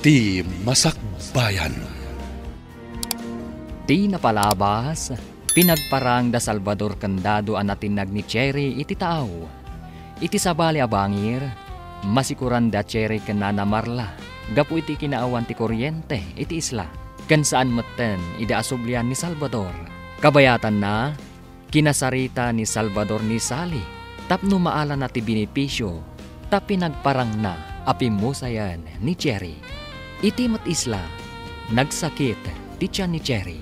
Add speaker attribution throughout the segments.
Speaker 1: Ti Masakbayan.
Speaker 2: Ti napalabas, pinagparang da Salvador Candado ang natinag ni Cherry iti taaw. Iti sabali abangir, masikuran da Cherry kanana Marla, gapu iti kinaawan ti kuryente iti isla. Kan saan maten ida asublian ni Salvador. Kabayatan na, kinasarita ni Salvador ni Sally, tapno maala na ti binipisyo, tap pinagparang na apimusayan ni Cherry. Iti mat isla, nagsakit ti tiyan ni Cherry.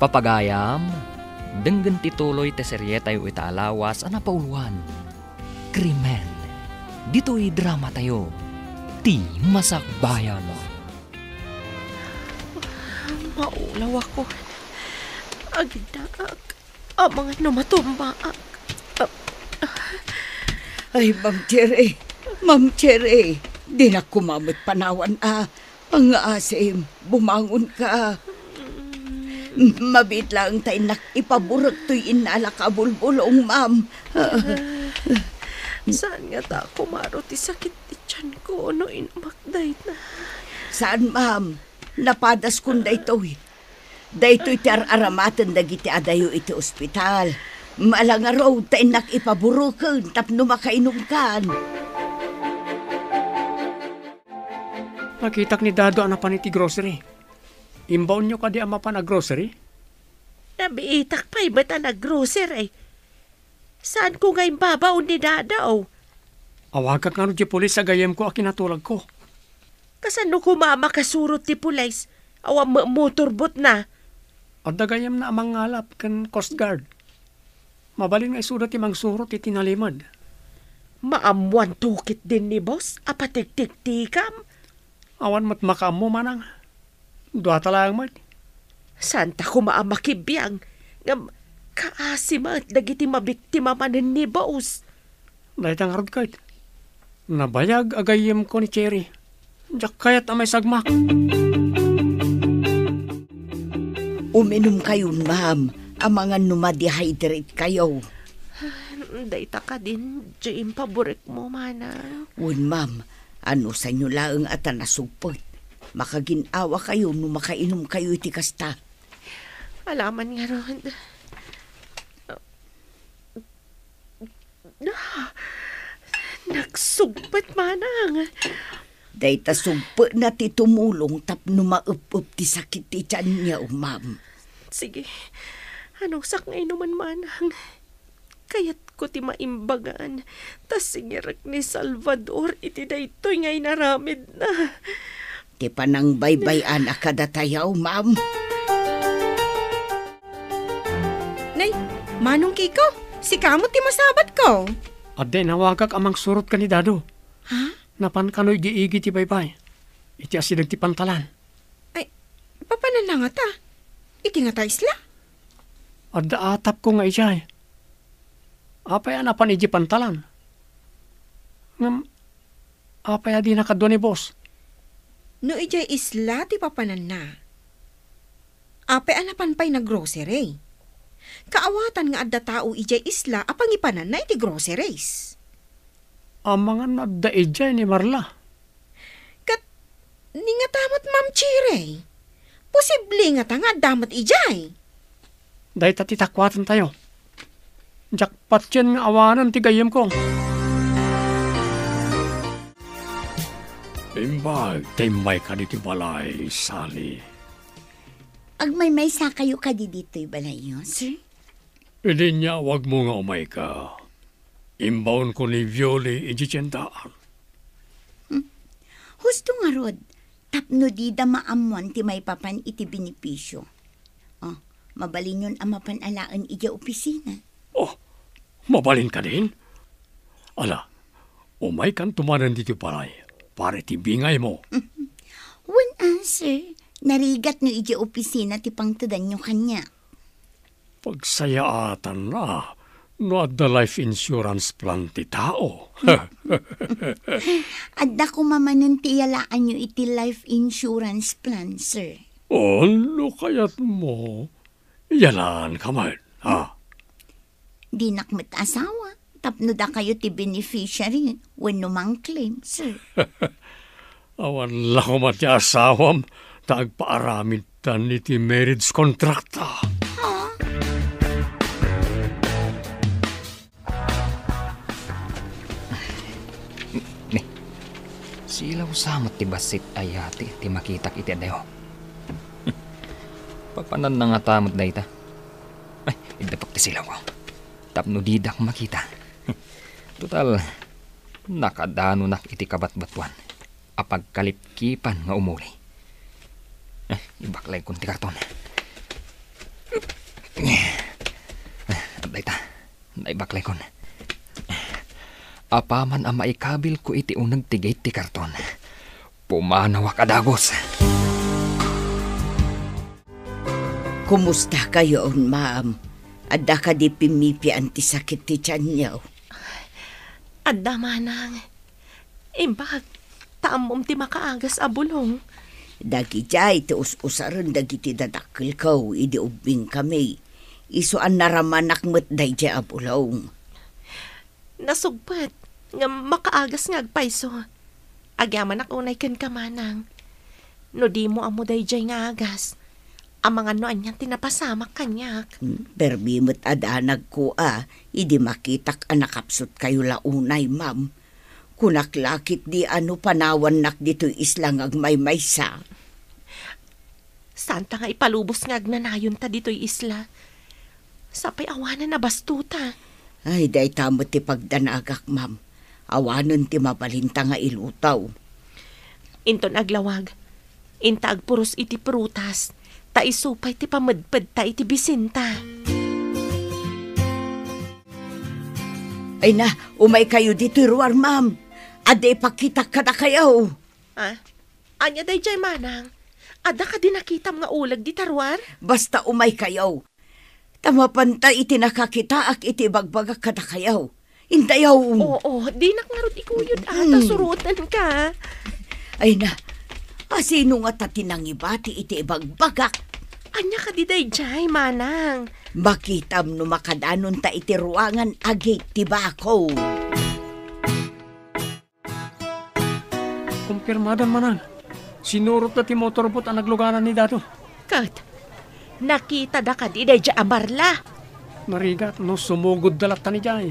Speaker 2: Papagayam, denggen tituloy te seryetay o itaalawas ana pauluan. Krimen. Dito'y drama tayo. Ti Masakbayan.
Speaker 3: Maulaw ako. Agdaag. Ang mga namatumpaak.
Speaker 4: Ay, Ma'am Cherry, di na kumamot panawan Ang asim, bumangon ka. Mabit lang tayo ipaburot to'y inala ka bulbulong, ma'am.
Speaker 3: Saan nga ta kumaro ti sakit ti tiyan ko no inamakday na?
Speaker 4: Saan, ma'am? Napadas kun daytoy. Daytoy ti aramatan dagiti adayo iti ospital. Malang araw tayo ipaburukan tapno makainom kan.
Speaker 5: Nakitak ni Dado ang napan iti grocery. Imbaon nyo ka di ama pa na grocery?
Speaker 3: Nabiitak pa'y bata na grocery. Saan ko ngayon babaon ni Dadaw?
Speaker 5: Awagak nga no di pulis sa gayem ko akinatulag ko.
Speaker 3: Kasano ko makasurat ti pulis? Awa motorbot na.
Speaker 5: At dagayem na amang ngalap kan Coast Guard. Mabalin nga isudat imang surot iti nalimad.
Speaker 3: Maamuan tukit din ni boss, apatik-tik-tikam.
Speaker 5: Awan mat makamu manang. Dua talang mat.
Speaker 3: Santa ko maamakibiyang. Ngam kaasima at dagiti mabiktima manin ni boss.
Speaker 5: Dahit ang harad kahit. Nabayag agayem ko ni Cherry. Diyak kayat amay sagmak.
Speaker 4: Uminom kayo, ma'am. Ang mga numadihydrate kayo.
Speaker 3: Dayta ka din, Jane, paborik mo, mana.
Speaker 4: Un, ma'am. Ano sa inyo laang at nasupot? Makaginawa kayo nung makainom kayo iti kasta.
Speaker 3: Alaman nga ron. Nagsugpat, manang.
Speaker 4: Dayta sugpo na ti tumulong tapno maupup ti sakit ti tiyan niya, ma'am.
Speaker 3: Sige, anong sakngay naman, manang? Kaya't ko ti maimbagan. Tas singirak ni Salvador iti daytoy ngay naramid na.
Speaker 4: Ti panang baybayan akadatayaw, ma'am.
Speaker 6: Nay, manong Kiko, si kamo ti masabat ko.
Speaker 5: Ade, nawagak amang surot ka ni Dado.
Speaker 6: Ha?
Speaker 5: Napan kano'y giigi ti baybay. Iti asidag ti pantalan.
Speaker 6: Ay, papanan na nga ta? Iti nga ta isla?
Speaker 5: Adda atap ko nga ijay. Apay anapan iji pantalan. Ngam, apay adi nakadwa ni boss.
Speaker 6: No ijay isla ti papanan na. Apay anapan pa'y na grocery. Kaawatan nga adda tao ijay isla apang ipanan na iti groceries.
Speaker 5: Ang mga nadda ijay ni Marla.
Speaker 6: Kat, ni nga tamot Ma'am Cherry. Posible nga ta nga damat ijay.
Speaker 5: Dahil tatitakwatan tayo. Jackpot yan nga awanan ti gayem ko. Imbag, timay ka dito balay, Sally.
Speaker 4: Agmay-may sa kayo ka dito'y balay yun, sir?
Speaker 5: Hindi niya, wag mo nga umay ka. Imbaon ko ni Violi ijichendaan.
Speaker 4: Husto nga rod, tapno di da maamuan ti may papan iti binipisyo. Oh, mabalin yun ang mapanalaan iti opisina.
Speaker 5: Oh, mabalin ka din? Ala, umay kan tumanan dito palay. Pare ti bingay mo.
Speaker 4: Wan answer, narigat no iti opisina ti pangtadan nyo kanya.
Speaker 5: Pagsayaatan na, no adda life insurance plan ti tao.
Speaker 4: Adda ko mamanan ti yalaan nyo iti life insurance plan, sir.
Speaker 5: Oh, no kayat mo. Yalaan ka man, ha?
Speaker 4: Di nakmat asawa. Tapno da kayo ti beneficiary when numang claim, sir.
Speaker 5: Awan lang ko mati asawam, tagpaaramid tan iti marriage kontrakta.
Speaker 2: Silaw samot ti basit ayati ti makitak iti adayo. Papanan na nga tamot na ita. Ay, idapok ti silaw ko. Tapno didak makita. Total, nakadano nak iti kabatbatuan. Apag kalipkipan nga umuli. Ibaklay kong ti karton. Abday ta, naibaklay kon. Apaman ang maikabil ko iti unag tigay ti karton. Pumanawak adagos.
Speaker 4: Kumusta kayo, ma'am? Adda ka di pimipi anti sakit ti tiyan niyo.
Speaker 3: Adda manang. Imbag, taamom ti makaagas a bulong.
Speaker 4: Dagi jay ti us-usaran dagi ti dadakil kaw idi ubing kami. Iso an naramanak met day jay abulong.
Speaker 3: Nasugpat, nga makaagas nga agpaiso. Agyaman ak unay ken kamanang. No di mo amo day jay nga agas. Ang mga noan niyan tinapasamak kanyak.
Speaker 4: Berbimot adanag ko idi makitak anakapsot kayo launay, ma'am. Kunaklakit di ano panawan nak dito'y islang agmaymaysa.
Speaker 3: Santa nga ipalubos nga agnanayon ta dito'y isla. Sapay awanan na bastuta.
Speaker 4: Ay, day tamo ti pagdanagak, ma'am. Awanon ti mabalinta nga ilutaw.
Speaker 3: Inton aglawag. Inta agpuros iti prutas. Ta isupay ti pamadpad ta iti bisinta.
Speaker 4: Ay na, umay kayo dito'y ruwar, ma'am. Ade pakitak ka na kayo.
Speaker 3: Anya day jay manang. Ada ka din nakitam nga ulag di tarwar?
Speaker 4: Basta umay kayo. Tamapanta iti nakakita ak iti bagbagak ka na kayo. Indayaw.
Speaker 3: Oo, di nakngarot ikuyod ata surutan ka.
Speaker 4: Ay na, sino nga tatinang ibati iti bagbagak?
Speaker 3: Anya ka di day jay manang.
Speaker 4: Makitam no makadanon ta iti ruangan agi tibako.
Speaker 5: Kumpirmadan manang. Sinurot na ti motorbot ang naglugaran ni Dado.
Speaker 3: Kat, nakita da ka di day jay abarla.
Speaker 5: Narigat no sumugod dalat ni Jay.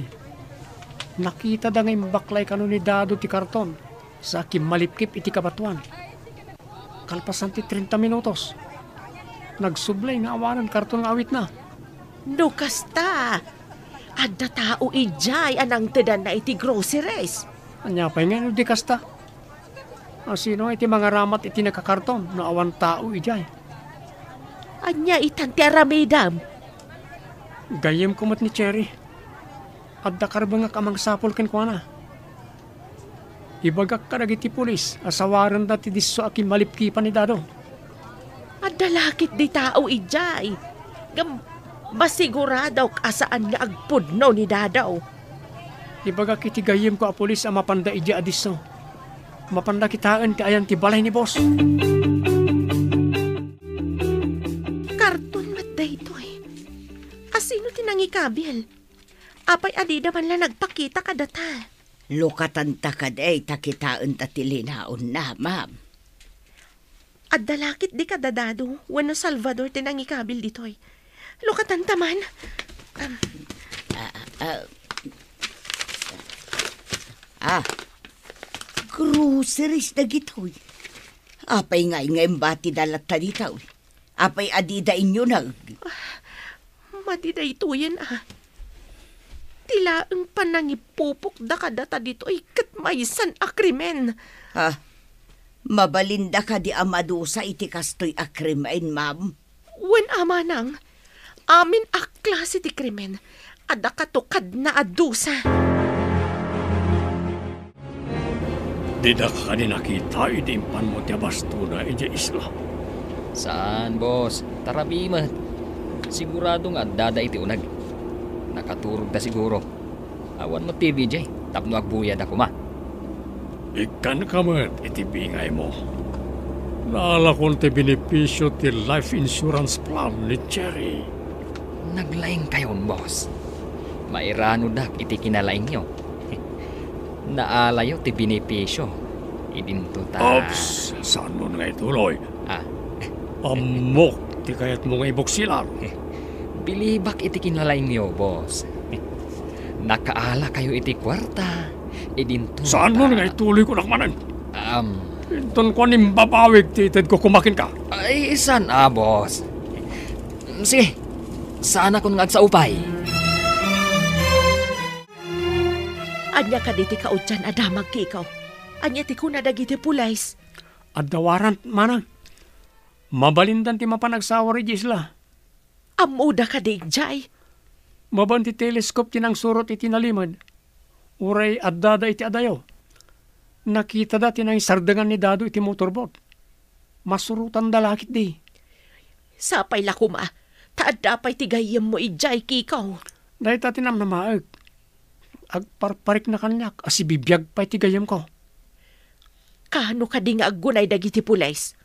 Speaker 5: Nakita da ngay baklay kano ni Dado ti karton sa kimalipkip iti kabatuan. Kalpasan ti 30 minutos. Nagsublay nga awanan karton nga awit na.
Speaker 3: No kasta. Adda tao ijay anang tedan na iti groceries.
Speaker 5: Anya pa nga no di kasta. Sino iti mga ramat iti nakakarton na awan tao ijay.
Speaker 3: Anya itan ti aramidam.
Speaker 5: Gayem kumot ni Cherry. Adda karbang nga kamang sapol ken kuana. Ibagak ka iti pulis, asawaran dati diso aking malipkipan ni Dado.
Speaker 3: Adda lakit di tao ijay. Masiguradaw asaan nga agpudno ni Dadaw.
Speaker 5: Ibagak iti gayem ko a pulis ang mapanda ija adiso. Mapanda kitaan ti ayan ti balay ni boss.
Speaker 3: Karton matda ito Asino tinangikabil? Apay adida man lang nagpakita ka data.
Speaker 4: Lukatan ta kaday takitaan ta tilinaon na, ma'am.
Speaker 3: At dalakit di ka dadado, wano Salvador tinangikabil ditoy. Lukatan taman.
Speaker 4: Groceries na gitoy. Apay ngay bati dalat ta ditaw. Apay adida inyo nag.
Speaker 3: Madida ito yan Tila ang panangipupok da ka data dito ay katmaysan akrimen.
Speaker 4: Mabalinda ka di amadusa iti kastoy akrimen, ma'am.
Speaker 3: Wen ama nang, amin aklas iti krimen, ada katukad na adusa.
Speaker 5: Di da ka ni nakita idimpan mo ti bastuna iti isla.
Speaker 2: Saan, boss? Tarabimat. Sigurado nga dada iti unag. Nakaturog da siguro. Awan mo TV, Jay. Tapno agbuyad ako, ma.
Speaker 5: Ikan kamat iti bingay mo. Naalakon ti benepisyo ti life insurance plan ni Cherry.
Speaker 2: Naglaing kayon, boss. Mairano dak iti kinalaing nyo. Naalayo ti benepisyo. Idinto ta.
Speaker 5: Ops, saan mo nga ituloy?
Speaker 2: Ah,
Speaker 5: Amok, ti kayat mo nga ibuksilar.
Speaker 2: bilibak iti kinalaing niyo, boss. Nakaala kayo iti kwarta. Idinto
Speaker 5: Saan mo nga ituloy ko nakmanan?
Speaker 2: Um,
Speaker 5: Inton ko nimbabawig, titid ko kumakin ka.
Speaker 2: ay, saan boss? Sige, sana kung ngagsaupay.
Speaker 3: Anya ka diti kaudyan adamag kikaw. Anya ti kuna dagiti pulays.
Speaker 5: At dawaran, manang. Mabalindan ti mapanagsawa ri isla.
Speaker 3: Amuda ka di jay.
Speaker 5: Maban ti teleskop tinang surot iti nalimad. Uray addada iti adayo. Nakita da tinang sardangan ni Dado iti motorbot. Masurutan dalakit di.
Speaker 3: Sapay lakuma. Taad dapay ti gayem mo ijay kikaw.
Speaker 5: Dahil tatinam na maag. Agparparik na kanyak, asibibiyag pa iti gayam ko.
Speaker 3: Kano ka di nga agunay dagiti pulays?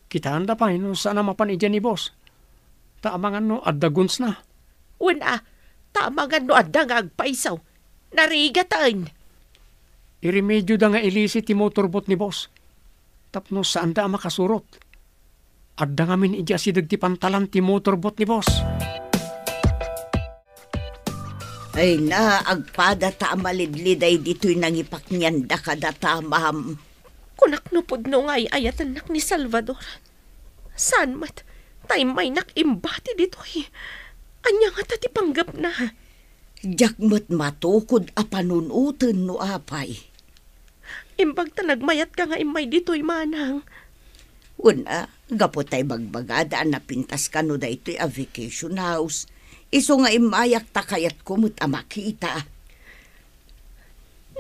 Speaker 5: Kitaan da pa, no, saan na mapan idyan ni boss. Taamangan no, addaguns na.
Speaker 3: Una, tamagan no adda nga agpaisaw. Narigataan.
Speaker 5: Iremedyo da nga ilisi ti motorbot ni boss. Tapno saan da makasurot. Adda nga min idya sidag ti pantalan ti motorbot ni boss.
Speaker 4: Ay na, agpada ta malidliday dito'y nangipak niyan da kada tamam.
Speaker 3: Kunak no pudno ngay ayat anak ni Salvador. Saan mat? Tay may nakimbati dito eh. Anya nga tati panggap na.
Speaker 4: Jakmat matukod a panunutan no apay.
Speaker 3: Imbag ta nagmayat ka nga imay dito'y manang.
Speaker 4: Una, gapotay bagbagada na pintas ka no da ito'y a vacation house. Iso nga imayak ta kayat kumut a makita.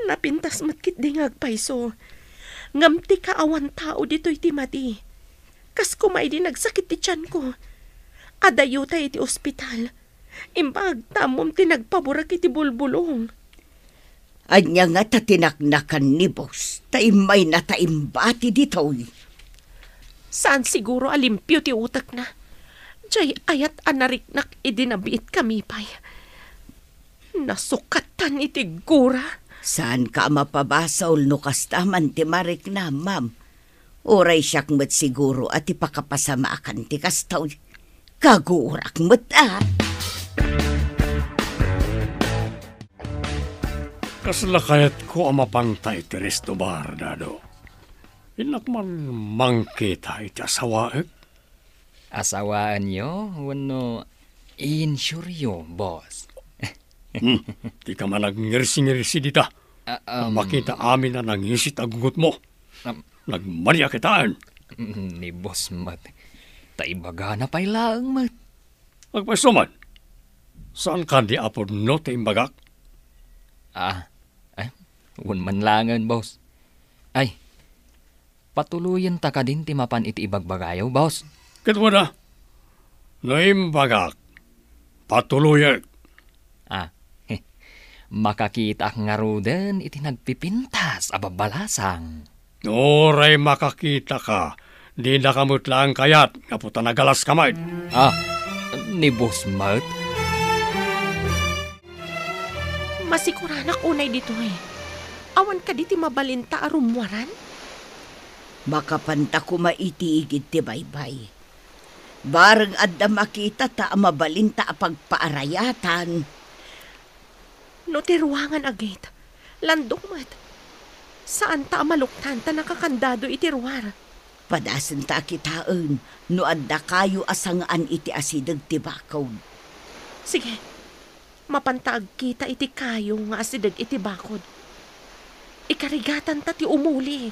Speaker 3: Napintas matkit di nga agpaiso. Ngamti ka awan tao dito'y timati. Kas kumay di nagsakit ti tiyan ko. Adayo tayo iti ospital. Imbag tamom ti nagpaburak iti bulbulong.
Speaker 4: Anya nga tatinaknakan ni boss. Taimay na taimbati dito'y.
Speaker 3: Saan siguro alimpyo ti utak na? Jay ayat anariknak idinabiit kami pay. Nasukatan iti gura.
Speaker 4: Saan ka mapabasaw no kastaman ti marik na, ma'am? Oray siyak mat siguro at ipakapasamakan ti kastaw. Kagurak mat
Speaker 5: Kaslakayat ko ang mapantay ti Restobar, Dado. Inak man mangkita iti asawaek.
Speaker 2: Asawaan nyo, wano insuryo, boss.
Speaker 5: Di ka man nag-ngirsi-ngirsi dita. Makita amin na nangisit agugot mo. Nagmarya kitaan.
Speaker 2: Ni boss mat. Taibaga na pa'y laang mat.
Speaker 5: Agpaiso man. Saan ka di apod no taimbagak?
Speaker 2: Wun man langan, boss. Ay, patuluyan ta ka din ti mapan iti ibagbagayaw, boss.
Speaker 5: Kitwa na. Naimbagak. Patuluyan.
Speaker 2: Makakita nga roden iti nagpipintas ababalasang.
Speaker 5: Oray makakita ka. Di na kamutlaan kayat. Kaputa nagalas kamay.
Speaker 2: Ni boss mat.
Speaker 3: Masikuranak unay dito eh. Awan ka diti mabalinta arumwaran?
Speaker 4: Makapanta ko maitiigid ti baybay. Bareng adda makita ta mabalinta a pagpaarayatan.
Speaker 3: No tiruangan agit. Landong mat. Saan ta maluktan ta nakakandado itiruar?
Speaker 4: Padasan ta kitaan no adda kayo asangaan iti asidag ti bakaw.
Speaker 3: Sige. Mapantag kita iti kayo nga asidag iti bakod. Ikarigatan ta ti umuli.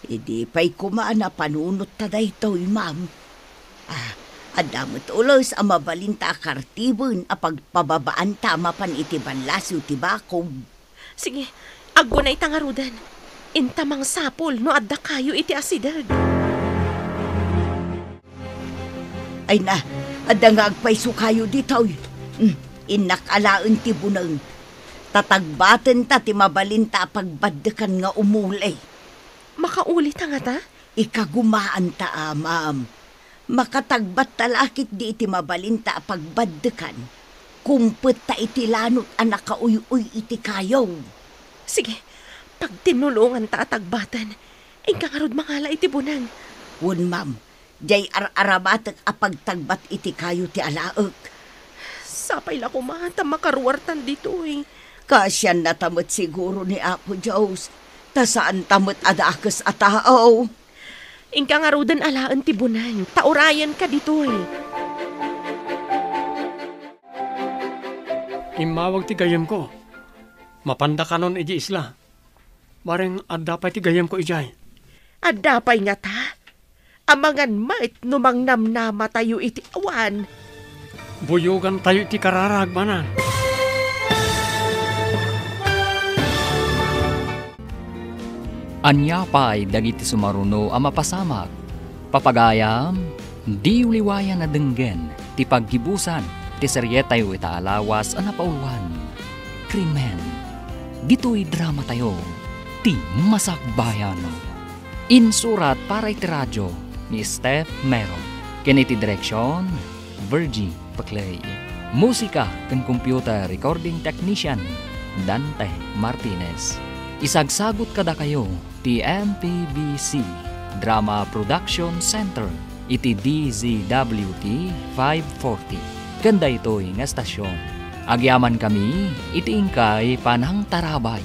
Speaker 4: Idi pa'y kumaan na panunot ta daytoy, ma'am. Adamot ulos ang mabalinta kartibon a pagpababaan tama pan iti banlasyo ti bakog.
Speaker 3: Sige, agunay tangarudan. Intamang sapol no adda kayo iti asidag.
Speaker 4: Ay na, adda nga agpaiso kayo ditoy. Inakalaan ti bunang. Tatagbaten ta ti mabalinta pagbaddekan nga umulay.
Speaker 3: Makauli ta nga ta?
Speaker 4: Ikagumaan ta, ma'am. Makatagbat talakit di iti mabalinta pagbaddekan. Kumpet ta iti lanot anak kauy-uy iti kayaw.
Speaker 3: Sige, Pag tinulungan ta atagbatan, ingka nga rod mangala iti bunang.
Speaker 4: Wen ma'am, jay araramatag apagtagbat iti kayo ti alaek.
Speaker 3: Sapay la ko ta makaruwartan dito eh.
Speaker 4: Kasyan natamot siguro ni Apo Diyos. Ta saan tamot adakes a tao.
Speaker 3: Ingka nga rodan alaan ti bunang. Taurayan ka dito eh.
Speaker 5: Imawag ti gayem ko. Mapanda ka nun iji isla. Maring adapay ti gayem ko ijay.
Speaker 3: Adapay nga ta. Amangan mait numang namnama tayo iti awan.
Speaker 5: Buyugan tayo iti kararag manan.
Speaker 2: Anya pa'y dagiti sumaruno ang mapasamak. Papagayam, di uliwayan na denggen, ti paggibusan, ti seryetayo itaalawas ang napaulwan. Krimen, dito'y drama tayo, ti masakbayan. Insurat para iti radyo ni Steph Mero. Kiniti direksyon, Virgie Paclay. Musika ken computer recording technician, Dante Martinez. Isagsagot kada kayo ti MPBC Drama Production Center iti DZWT 540. Kanda ito'y nga estasyon. Agyaman kami iti ingkay panang tarabay.